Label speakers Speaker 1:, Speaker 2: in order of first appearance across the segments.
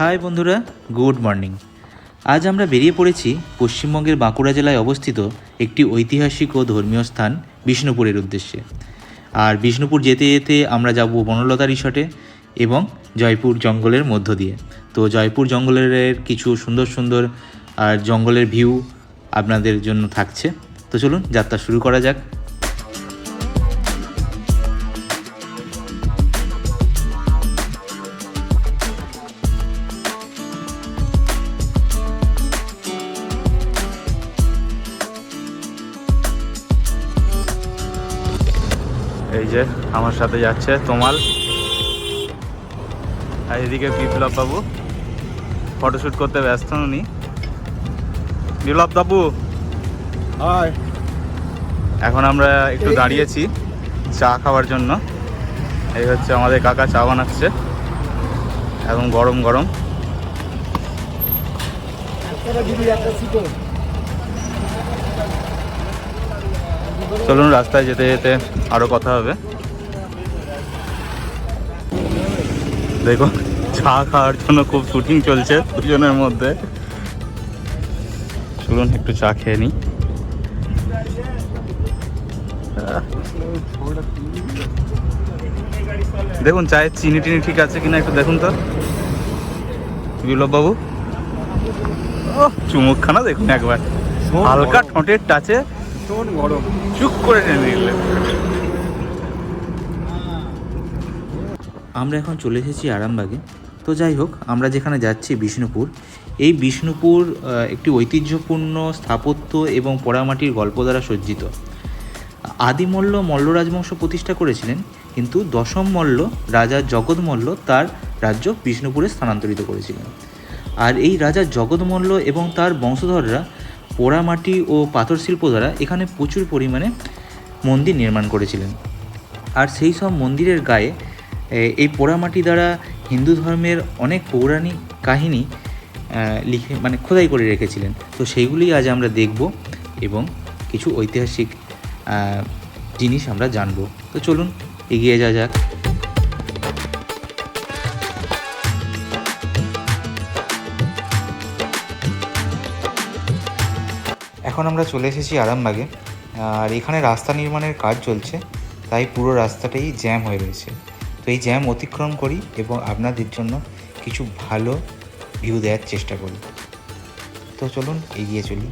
Speaker 1: High বন্ধুরা, good morning. আজ আমরা বেরিয়ে পড়েছি পশ্চিমবঙ্গের বাঁকুড়া জেলায় অবস্থিত একটি ঐতিহাসিক ও ধর্মীয় স্থান বিষ্ণুপুরের উদ্দেশ্যে। আর বিষ্ণুপুর যেতে যেতে আমরা যাব বনলতা রিসর্টে এবং জয়পুর জঙ্গলের মধ্য দিয়ে। তো জয়পুর জঙ্গলের কিছু সুন্দর সুন্দর আর জঙ্গলের ভিউ আপনাদের জন্য থাকছে। তো চলুন যাত্রা শুরু করা যাক। এই যে আমার সাথে যাচ্ছে তোমাল, আর এদিকে বিপ্লব বাবু ফটোশ্যুট করতে ব্যস্ত। উনি বিপ্লব বাবু,
Speaker 2: হাই।
Speaker 1: এখন আমরা একটু দাঁড়িয়েছি চা খাওয়ার জন্য। এই হচ্ছে আমাদের কাকা চা বানাচ্ছে, এখন গরম গরম। চলুন রাস্তায় যেতে যেতে আরো কথা হবে। দেখো চা খাওয়ার জন্য খুব শুটিং চলছে দুজনের মধ্যে। চলুন একটু চা খেয়ে নিই। দেখুন চায়ের চিনি টিনি ঠিক আছে কিনা একটু দেখুন তো বিপ্লব বাবু। চুমুকখানা দেখুন একবার, হালকা ঠোঁটের টাচে
Speaker 2: গরম
Speaker 1: চুপ করে টেনে নিলেন। আমরা এখন চলে এসেছি আরামবাগে। তো যাই হোক, আমরা যেখানে যাচ্ছি বিষ্ণুপুর, এই বিষ্ণুপুর একটি ঐতিহ্যপূর্ণ স্থাপত্য এবং পোড়ামাটির গল্প দ্বারা সজ্জিত। আদি মল্ল মল্ল রাজবংশ প্রতিষ্ঠা করেছিলেন, কিন্তু দশম মল্ল রাজা জগৎ মল্ল তার রাজ্য বিষ্ণুপুরে স্থানান্তরিত করেছিলেন। আর এই রাজা জগৎ মল্ল এবং তার বংশধররা পোড়ামাটি ও পাথর শিল্প দ্বারা এখানে প্রচুর পরিমাণে মন্দির নির্মাণ করেছিলেন। আর সেই সব মন্দিরের গায়ে এই পোড়ামাটি দ্বারা হিন্দু ধর্মের অনেক পৌরাণিক কাহিনী লিখে খোদাই করে রেখেছিলেন। তো সেইগুলি আজ আমরা দেখব এবং কিছু ঐতিহাসিক জিনিস আমরা জানব। তো চলুন এগিয়ে যাওয়া যাক। এখন আমরা চলে এসেছি আরামবাগে, আর এখানে রাস্তা নির্মাণের কাজ চলছে, তাই পুরো রাস্তাটাই জ্যাম হয়ে রয়েছে। তো এই জ্যাম অতিক্রম করি এবং আপনাদের জন্য কিছু ভালো ভিউ দেওয়ার চেষ্টা করি। তো চলুন এগিয়ে চলি।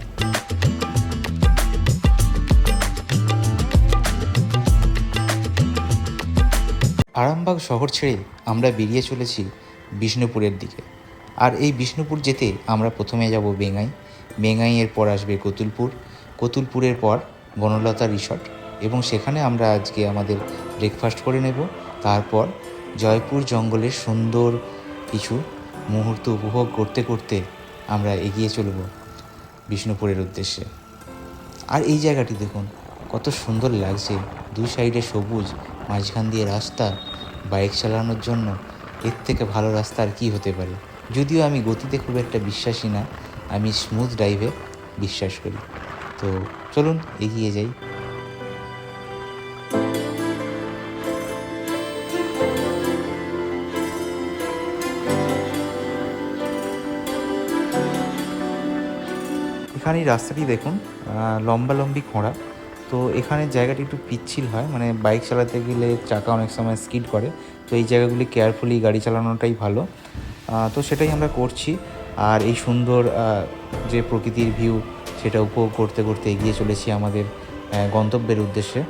Speaker 1: আরামবাগ শহর ছেড়ে আমরা বেরিয়ে চলেছি বিষ্ণুপুরের দিকে। আর এই বিষ্ণুপুর যেতে আমরা প্রথমে যাব বেঙ্গাই, বেঙ্গাইয়ের পর আসবে কতুলপুর, কতুলপুরের পর বনলতা রিসর্ট, এবং সেখানে আমরা আজকে আমাদের ব্রেকফাস্ট করে নেব। তারপর জয়পুর জঙ্গলের সুন্দর কিছু মুহূর্ত উপভোগ করতে করতে আমরা এগিয়ে চলব বিষ্ণুপুরের উদ্দেশ্যে। আর এই জায়গাটি দেখুন কত সুন্দর লাগছে, দুই সাইডে সবুজ, মাঝখান দিয়ে রাস্তা। বাইক চালানোর জন্য এর থেকে ভালো রাস্তা আর কী হতে পারে। যদিও আমি গতিতে খুব একটা বিশ্বাসী না, আমি স্মুথ ড্রাইভে বিশ্বাস করি। তো চলুন এগিয়ে যাই। এখানে এই রাস্তাটি দেখুন লম্বালম্বি খোঁড়া। তো এখানে জায়গাটি একটু পিচ্ছিল হয়, বাইক চালাতে গেলে চাকা অনেক সময় স্কিড করে। তো এই জায়গাগুলি কেয়ারফুলি গাড়ি চালানোটাই ভালো। তো সেটাই আমরা করছি। আর এই সুন্দর যে প্রকৃতির ভিউ, সেটা উপভোগ করতে করতে এগিয়ে চলেছি আমাদের গন্তব্যের উদ্দেশ্যে।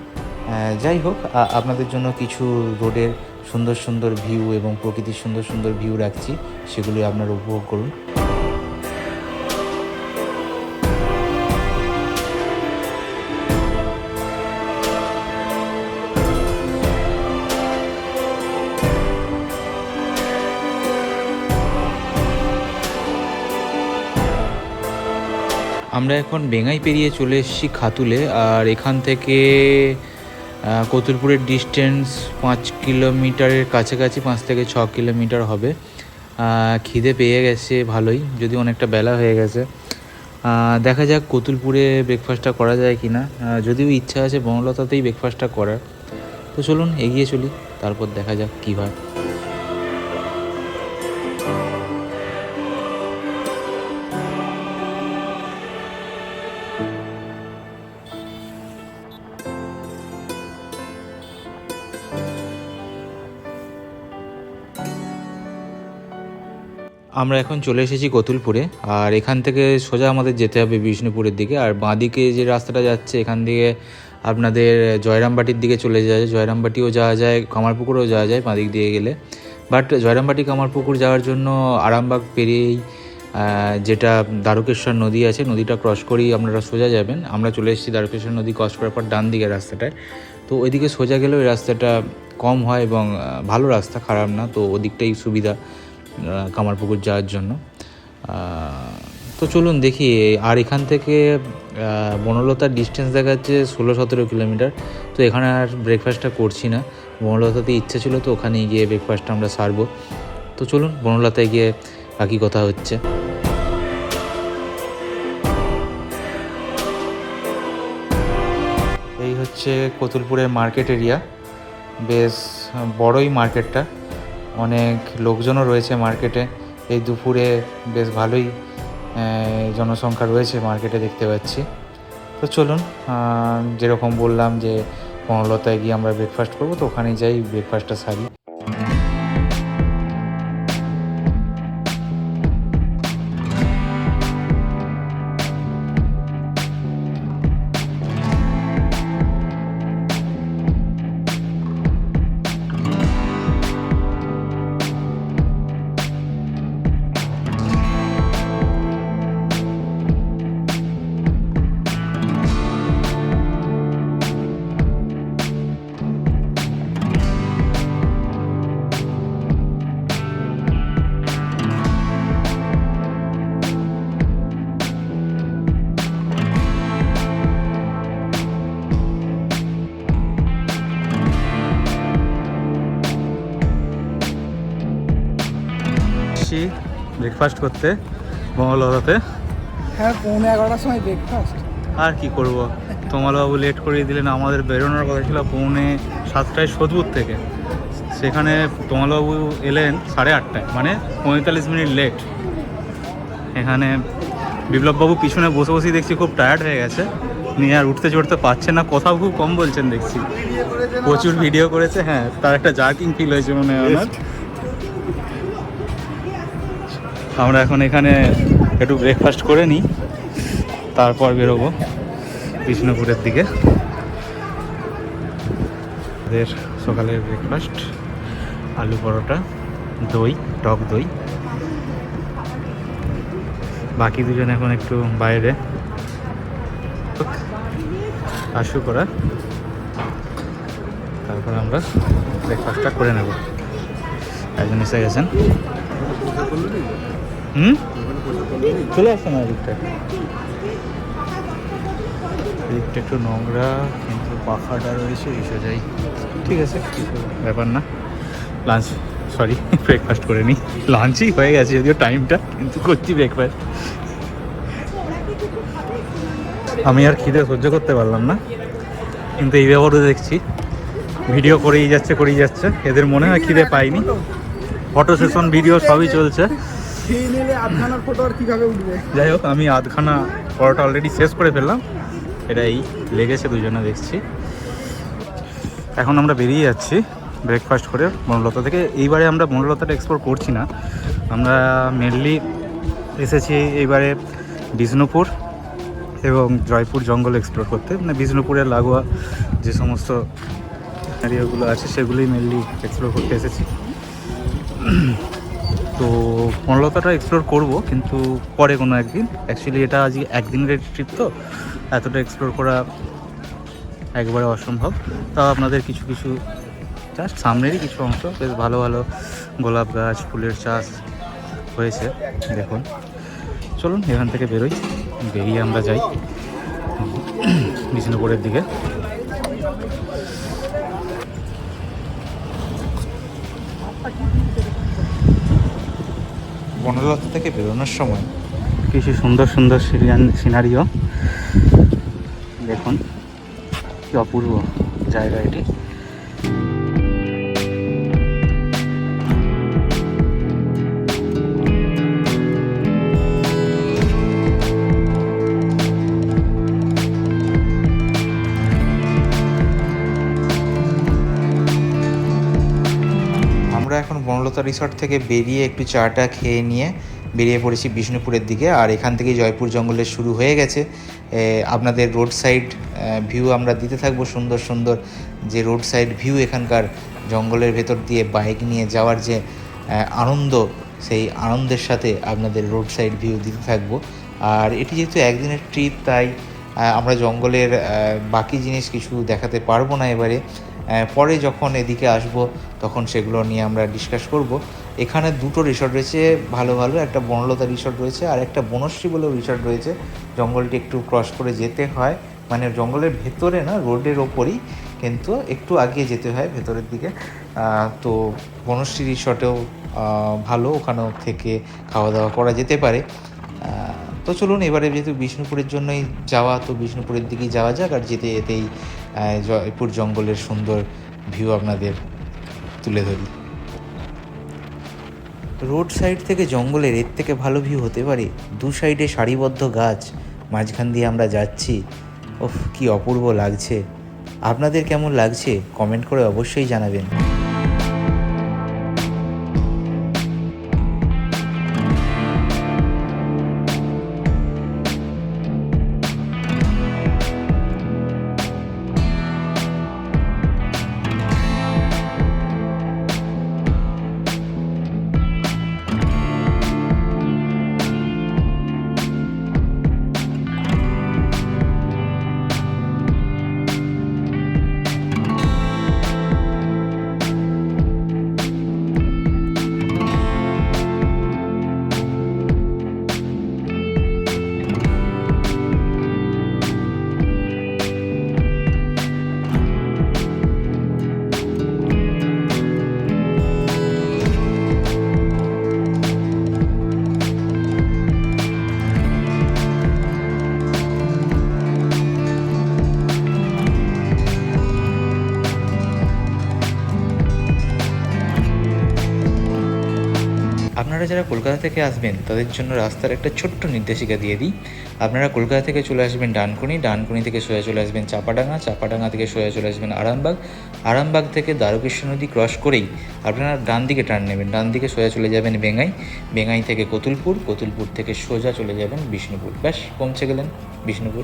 Speaker 1: যাই হোক, আপনাদের জন্য কিছু রোডের সুন্দর সুন্দর ভিউ এবং প্রকৃতির সুন্দর সুন্দর ভিউ রাখছি, সেগুলি আপনারা উপভোগ করুন। আমরা এখন বেঙ্গাই পেরিয়ে চলে এসেছি খাতুলে। আর এখান থেকে কতুলপুরের ডিস্টেন্স 5 কিলোমিটারের কাছাকাছি, 5 থেকে 6 কিলোমিটার হবে। খিদে পেয়ে গেছে ভালোই, যদি অনেকটা বেলা হয়ে গেছে। দেখা যাক কতুলপুরে ব্রেকফাস্টটা করা যায় কি না। যদিও ইচ্ছা আছে বনলতাতেই ব্রেকফাস্টটা করার। তো চলুন এগিয়ে চলি, তারপর দেখা যাক কী হয়। আমরা এখন চলে এসেছি কতুলপুরে, আর এখান থেকে সোজা আমাদের যেতে হবে বিষ্ণুপুরের দিকে। আর বাঁদিকে যে রাস্তাটা যাচ্ছে এখান দিয়ে আপনাদের জয়রামবাটির দিকে চলে যায়, জয়রামবাটিও যাওয়া যায়, কামারপুকুরেও যাওয়া যায় বাঁদিক দিয়ে গেলে। বাট জয়রামবাটি কামারপুকুর যাওয়ার জন্য আরামবাগ পেরিয়েই যেটা দ্বারকেশ্বর নদী আছে, নদীটা ক্রস করেই আপনারা সোজা যাবেন। আমরা চলে এসেছি দ্বারকেশ্বর নদী ক্রস করার পর ডান দিকের রাস্তাটায়। তো ওইদিকে সোজা গেলেও ওই রাস্তাটা কম হয় এবং ভালো রাস্তা, খারাপ না। তো ওদিকটাই সুবিধা কামারপুকুর যাওয়ার জন্য। তো চলুন দেখি। আর এখান থেকে বনলতার ডিস্টেন্স দেখাচ্ছে 16-17 কিলোমিটার। তো এখানে আর ব্রেকফাস্টটা করছি না, বনলতাতে ইচ্ছে ছিল তো ওখানে গিয়ে ব্রেকফাস্টটা আমরা সারবো। তো চলুন বনলতায় গিয়ে বাকি কথা হচ্ছে। এই হচ্ছে কতুলপুরের মার্কেট এরিয়া, বেশ বড়ই মার্কেটটা, অনেক লোকজনও রয়েছে মার্কেটে। এই দুপুরে বেশ ভালোই জনসংখ্যা রয়েছে মার্কেটে দেখতে পাচ্ছি। তো চলুন, যেরকম বললাম যে বনলতায় গিয়ে আমরা ব্রেকফাস্ট করবো, তো ওখানে যাই ব্রেকফাস্টটা সারি। ব্রেকফাস্ট করতে বনলতাতে।
Speaker 2: হ্যাঁ, 11:15টার সময় ব্রেকফাস্ট।
Speaker 1: আর কি করব, তোমালবাবু লেট করিয়ে দিলেন। আমাদের বেরোনোর কথা ছিল 6:45 সোদপুর থেকে, সেখানে তোমালবাবু এলেন 8:30, মানে 45 মিনিট লেট। এখানে বিপ্লববাবু পিছনে বসে বসেই দেখছি খুব টায়ার্ড হয়ে গেছে, নিয়ে আর উঠতে চড়তে পারছেন না, কথাও খুব কম বলছেন দেখছি। প্রচুর ভিডিও করেছে, হ্যাঁ, তার একটা জার্কিং ফিল হয়েছে মনে হয় আমার। আমরা এখন এখানে একটু ব্রেকফাস্ট করে নিই, তারপর বেরোবো বিষ্ণুপুরের দিকে। আমাদের সকালের ব্রেকফাস্ট আলু পরোটা, দই, টক দই। বাকি দুজন এখন একটু বাইরে আশু করা, তারপর আমরা ব্রেকফাস্টটা করে নেব। একজন এসে গেছেন। চলে আসছে না এদিকটা, এদিকটা একটু নোংরা, কিন্তু পাখাটা রয়েছে, এসে যাই। ঠিক আছে, কিছু ব্যাপার না। লাঞ্চ, সরি, ব্রেকফাস্ট করে নিই। লাঞ্চই হয়ে গেছে যদিও টাইমটা, কিন্তু করছি ব্রেকফাস্ট। আমি আর খিদে সহ্য করতে পারলাম না, কিন্তু এই ব্যাপারও দেখছি ভিডিও করেই যাচ্ছে। এদের মনে হয় খিদে পাইনি। ফটো সেশন, ভিডিও সবই চলছে। যাই হোক, আমি আধখানা পরোটা অলরেডি শেষ করে ফেললাম, এটাই লেগেছে দুজনে দেখছি। এখন আমরা বেরিয়ে যাচ্ছি ব্রেকফাস্ট করে বনলতা থেকে। এইবারে আমরা বনলতাটা এক্সপ্লোর করছি না, আমরা মেনলি এসেছি এইবারে বিষ্ণুপুর এবং জয়পুর জঙ্গল এক্সপ্লোর করতে। মানে বিষ্ণুপুরের লাগোয়া যে সমস্ত এরিয়াগুলো আছে সেগুলোই মেনলি এক্সপ্লোর করতে এসেছি। তো বনলতাটা এক্সপ্লোর করব, কিন্তু পরে কোনো একদিন। অ্যাকচুয়ালি এটা আজকে একদিনের ট্রিপ, তো এতটা এক্সপ্লোর করা একবারে অসম্ভব। তাও আপনাদের কিছু জাস্ট সামনেরই কিছু অংশ, বেশ ভালো ভালো গোলাপ গাছ, ফুলের চাষ হয়েছে দেখুন। চলুন এখান থেকে বেরিয়ে আমরা যাই বিষ্ণুপুরের দিকে। বনলতা থেকে বেরোনোর সময় কিছু সুন্দর সিনারিও দেখুন, কি অপূর্ব জায়গা এটি। আমরা এখন বনলতা রিসর্ট থেকে বেরিয়ে একটু চাটা খেয়ে নিয়ে বেরিয়ে পড়েছি বিষ্ণুপুরের দিকে। আর এখান থেকে জয়পুর জঙ্গলের শুরু হয়ে গেছে। আপনাদের রোড সাইড ভিউ আমরা দিতে থাকবো, সুন্দর সুন্দর যে রোড সাইড ভিউ, এখানকার জঙ্গলের ভেতর দিয়ে বাইক নিয়ে যাওয়ার যে আনন্দ, সেই আনন্দের সাথে আপনাদের রোড সাইড ভিউ দিতে থাকবো। আর এটি যেহেতু একদিনের ট্রিপ, তাই আমরা জঙ্গলের বাকি জিনিস কিছু দেখাতে পারবো না এবারে। পরে যখন এদিকে আসব তখন সেগুলো নিয়ে আমরা ডিসকাস করব। এখানে দুটো রিসর্ট রয়েছে ভালো ভালো, একটা বনলতা রিসর্ট রয়েছে আর একটা বনশ্রী বলেও রিসর্ট রয়েছে। জঙ্গলটি একটু ক্রস করে যেতে হয়, মানে জঙ্গলের ভেতরে না, রোডের ওপরই, কিন্তু একটু আগিয়ে যেতে হয় ভেতরের দিকে। তো বনশ্রী রিসর্টেও ভালো, ওখানেও থেকে খাওয়া দাওয়া করা যেতে পারে। তো চলুন এবারে যেহেতু বিষ্ণুপুরের জন্যই যাওয়া, তো বিষ্ণুপুরের দিকেই যাওয়া যাক। আর যেতে যেতেই জয়পুর জঙ্গলের সুন্দর ভিউ আপনাদের তুলে ধরি। রোড সাইড থেকে জঙ্গলের এর থেকে ভালো ভিউ হতে পারে? দু সাইডে সারিবদ্ধ গাছ, মাঝখান দিয়ে আমরা যাচ্ছি। ওফ, কি অপূর্ব লাগছে! আপনাদের কেমন লাগছে কমেন্ট করে অবশ্যই জানাবেন। আপনারা যারা কলকাতা থেকে আসবেন তাদের জন্য রাস্তার একটা ছোট্ট নির্দেশিকা দিয়ে দিই। আপনারা কলকাতা থেকে চলে আসবেন ডানকুনি থেকে সোজা চলে আসবেন চাপাডাঙ্গা থেকে সোজা চলে আসবেন আরামবাগ থেকে দ্বারকেশ্বর নদী ক্রস করেই আপনারা ডান দিকে টার্ন নেবেন, ডান দিকে সোজা চলে যাবেন বেঙ্গাই থেকে কতুলপুর থেকে সোজা চলে যাবেন বিষ্ণুপুর। ব্যাস, পৌঁছে গেলেন বিষ্ণুপুর।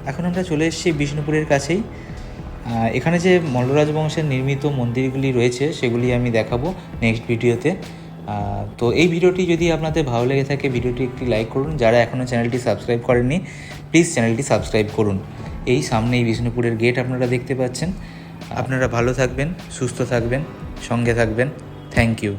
Speaker 1: এখন আমরা চলে এসেছি বিষ্ণুপুরের কাছেই। এখানে যে মল্লরাজ বংশের নির্মিত মন্দিরগুলি রয়েছে সেগুলি আমি দেখাবো নেক্সট ভিডিওতে। তো এই ভিডিওটি যদি আপনাদের ভালো লেগে থাকে ভিডিওটি একটি লাইক করুন। যারা এখনও চ্যানেলটি সাবস্ক্রাইব করেননি প্লিজ চ্যানেলটি সাবস্ক্রাইব করুন। এই সামনেই বিষ্ণুপুরের গেট আপনারা দেখতে পাচ্ছেন। আপনারা ভালো থাকবেন, সুস্থ থাকবেন, সঙ্গে থাকবেন। Thank you.